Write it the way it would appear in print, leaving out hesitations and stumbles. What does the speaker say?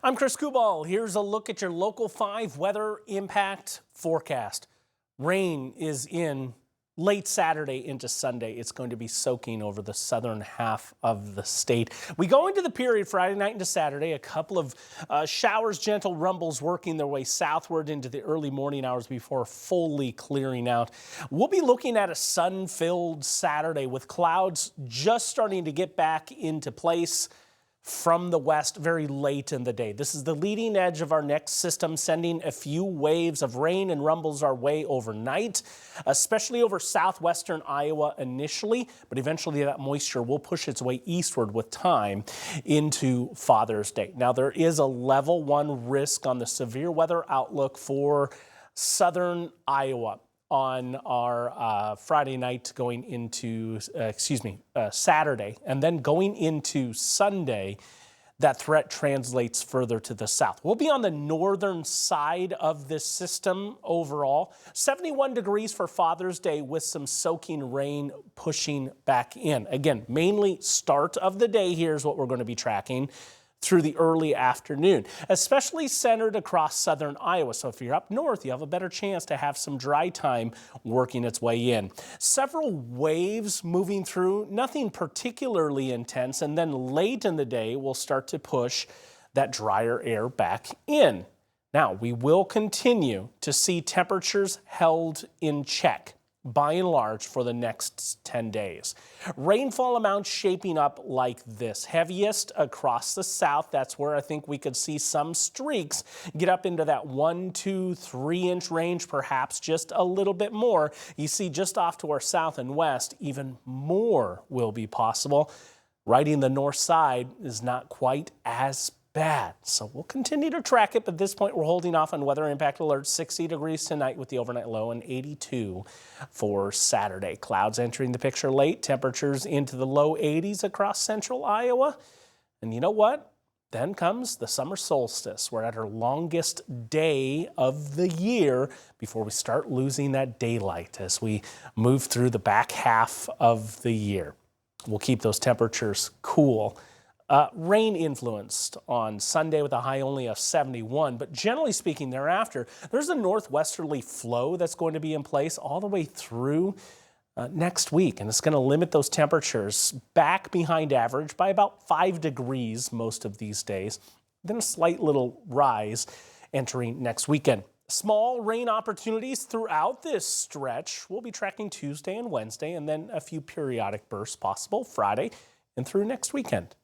I'm Chris Kubal. Here's a look at your Local 5 weather impact forecast. Rain is in late Saturday into Sunday. It's going to be soaking over the southern half of the state. We go into the period Friday night into Saturday. A couple of showers, gentle rumbles working their way southward into the early morning hours before fully clearing out. We'll be looking at a sun-filled Saturday with clouds just starting to get back into place from the west very late in the day. This is the leading edge of our next system, sending a few waves of rain and rumbles our way overnight, especially over southwestern Iowa initially, but eventually that moisture will push its way eastward with time into Father's Day. Now, there is a level 1 risk on the severe weather outlook for southern Iowa on our Friday night going into, Saturday, and then going into Sunday, that threat translates further to the south. We'll be on the northern side of this system overall. 71 degrees for Father's Day with some soaking rain pushing back in. Again, mainly start of the day here is what we're going to be tracking through the early afternoon, especially centered across southern Iowa. So if you're up north, you have a better chance to have some dry time working its way in. Several waves moving through, nothing particularly intense, and then late in the day, we'll start to push that drier air back in. Now, we will continue to see temperatures held in check by and large for the next 10 days. Rainfall amounts shaping up like this. Heaviest across the south. That's where I think we could see some streaks get up into that 1, 2, 3 inch range, perhaps just a little bit more. You see just off to our south and west, even more will be possible. Riding the north side is not quite as bad. So we'll continue to track it, but at this point we're holding off on weather impact alerts. 60 degrees tonight with the overnight low and 82 for Saturday. Clouds entering the picture late, temperatures into the low 80s across central Iowa. And you know what? Then comes the summer solstice. We're at our longest day of the year before we start losing that daylight as we move through the back half of the year. We'll keep those temperatures cool. Rain influenced on Sunday with a high only of 71, but generally speaking thereafter, there's a northwesterly flow that's going to be in place all the way through next week, and it's going to limit those temperatures back behind average by about 5 degrees most of these days, then a slight little rise entering next weekend. Small rain opportunities throughout this stretch. We'll be tracking Tuesday and Wednesday, and then a few periodic bursts possible Friday and through next weekend.